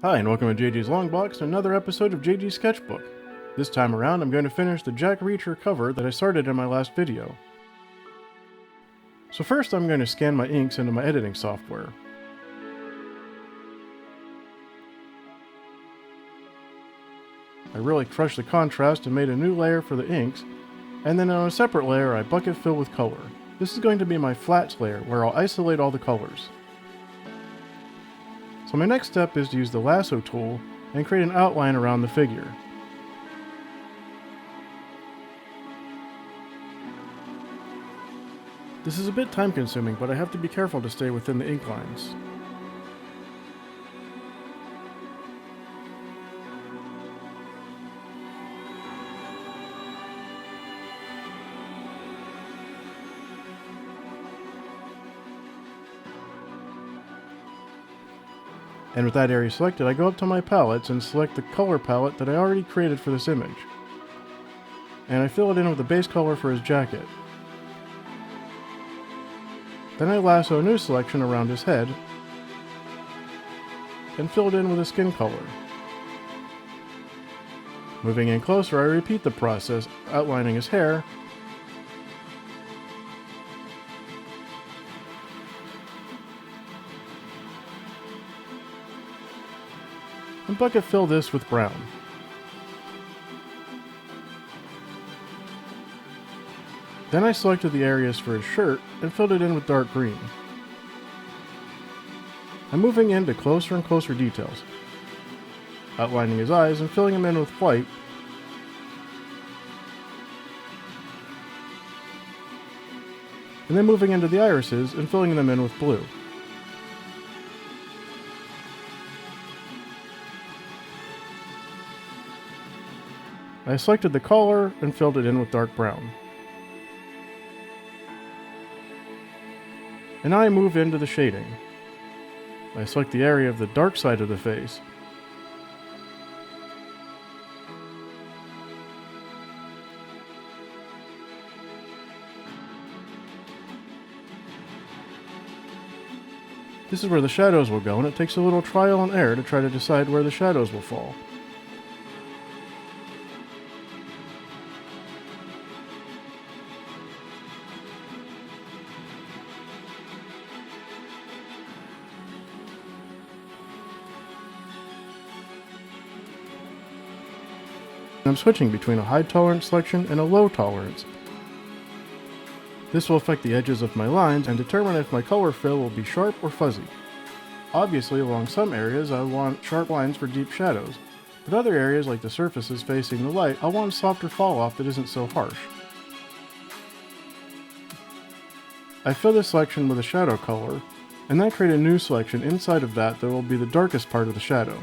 Hi, and welcome to JG's Long Box and another episode of JG's Sketchbook. This time around, I'm going to finish the Jack Reacher cover that I started in my last video. So first, I'm going to scan my inks into my editing software. I really crushed the contrast and made a new layer for the inks, and then on a separate layer, I bucket fill with color. This is going to be my flats layer, where I'll isolate all the colors. So my next step is to use the lasso tool and create an outline around the figure. This is a bit time consuming, but I have to be careful to stay within the ink lines. And with that area selected, I go up to my palettes and select the color palette that I already created for this image. And I fill it in with the base color for his jacket. Then I lasso a new selection around his head and fill it in with a skin color. Moving in closer, I repeat the process, outlining his hair, and bucket fill this with brown. Then I selected the areas for his shirt and filled it in with dark green. I'm moving into closer and closer details, outlining his eyes and filling them in with white, and then moving into the irises and filling them in with blue. I selected the collar and filled it in with dark brown. And now I move into the shading. I select the area of the dark side of the face. This is where the shadows will go, and it takes a little trial and error to try to decide where the shadows will fall. I'm switching between a high tolerance selection and a low tolerance. This will affect the edges of my lines and determine if my color fill will be sharp or fuzzy. Obviously, along some areas I want sharp lines for deep shadows, but other areas like the surfaces facing the light, I want a softer fall off that isn't so harsh. I fill this selection with a shadow color, and then create a new selection inside of that will be the darkest part of the shadow.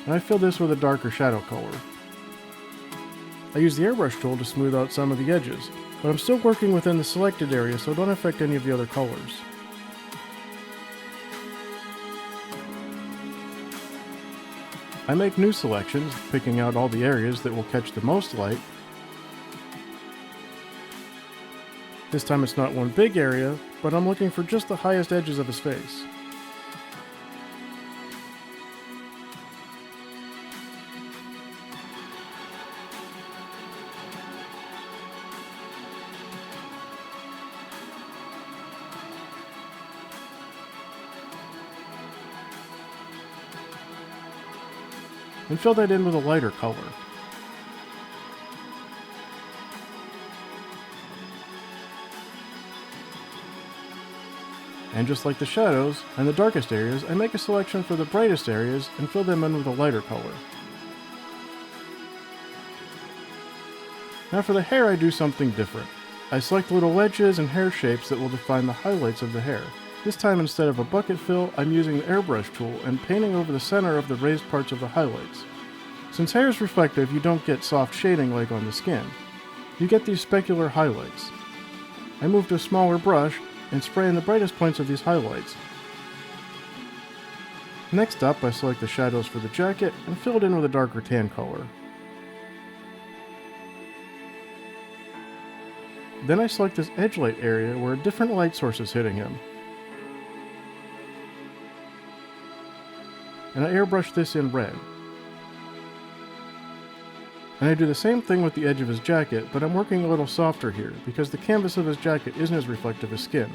And I fill this with a darker shadow color. I use the airbrush tool to smooth out some of the edges, but I'm still working within the selected area so it don't affect any of the other colors. I make new selections, picking out all the areas that will catch the most light. This time it's not one big area, but I'm looking for just the highest edges of his face. And fill that in with a lighter color. And just like the shadows and the darkest areas, I make a selection for the brightest areas and fill them in with a lighter color. Now for the hair I do something different. I select little wedges and hair shapes that will define the highlights of the hair. This time, instead of a bucket fill, I'm using the airbrush tool and painting over the center of the raised parts of the highlights. Since hair is reflective, you don't get soft shading like on the skin. You get these specular highlights. I move to a smaller brush and spray in the brightest points of these highlights. Next up, I select the shadows for the jacket and fill it in with a darker tan color. Then I select this edge light area where a different light source is hitting him. And I airbrush this in red. And I do the same thing with the edge of his jacket, but I'm working a little softer here because the canvas of his jacket isn't as reflective as skin.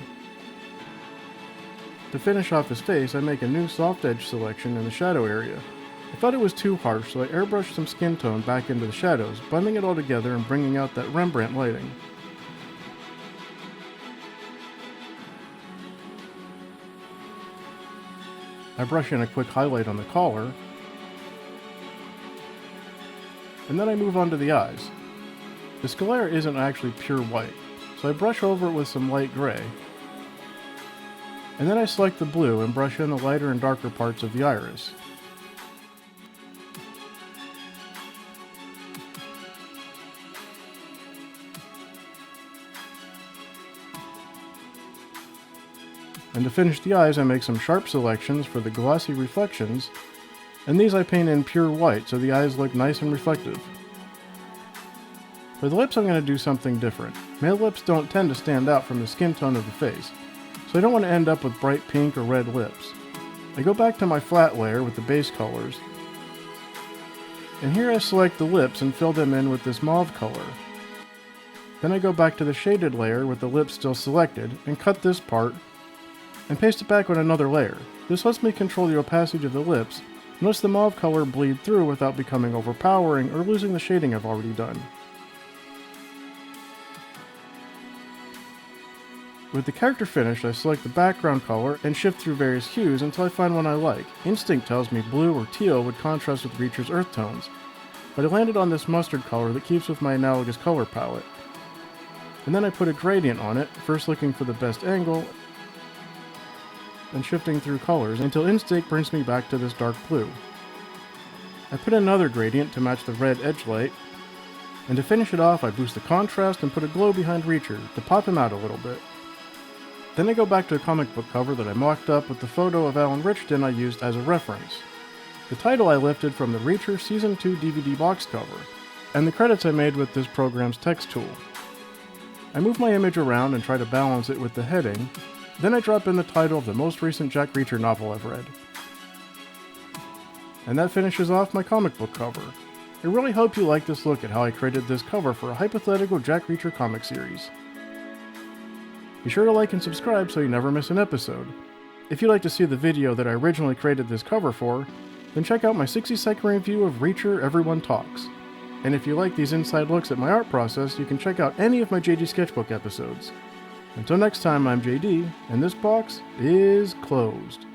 To finish off his face, I make a new soft edge selection in the shadow area. I thought it was too harsh, so I airbrushed some skin tone back into the shadows, blending it all together and bringing out that Rembrandt lighting. I brush in a quick highlight on the collar, and then I move on to the eyes. The sclera isn't actually pure white, so I brush over it with some light gray, and then I select the blue and brush in the lighter and darker parts of the iris. And to finish the eyes, I make some sharp selections for the glossy reflections, and these I paint in pure white so the eyes look nice and reflective. For the lips, I'm going to do something different. Male lips don't tend to stand out from the skin tone of the face, so I don't want to end up with bright pink or red lips. I go back to my flat layer with the base colors, and here I select the lips and fill them in with this mauve color. Then I go back to the shaded layer with the lips still selected, and cut this part, and paste it back on another layer. This lets me control the opacity of the lips, and lets the mauve color bleed through without becoming overpowering or losing the shading I've already done. With the character finished, I select the background color and shift through various hues until I find one I like. Instinct tells me blue or teal would contrast with Reacher's earth tones, but I landed on this mustard color that keeps with my analogous color palette. And then I put a gradient on it, first looking for the best angle, and shifting through colors until Instinct brings me back to this dark blue. I put another gradient to match the red edge light, and to finish it off I boost the contrast and put a glow behind Reacher to pop him out a little bit. Then I go back to a comic book cover that I mocked up with the photo of Alan Richardson I used as a reference. The title I lifted from the Reacher Season 2 DVD box cover, and the credits I made with this program's text tool. I move my image around and try to balance it with the heading, then I drop in the title of the most recent Jack Reacher novel I've read. And that finishes off my comic book cover. I really hope you like this look at how I created this cover for a hypothetical Jack Reacher comic series. Be sure to like and subscribe so you never miss an episode. If you'd like to see the video that I originally created this cover for, then check out my 60-second review of Reacher Everyone Talks. And if you like these inside looks at my art process, you can check out any of my JD Sketchbook episodes. Until next time, I'm JD, and this box is closed.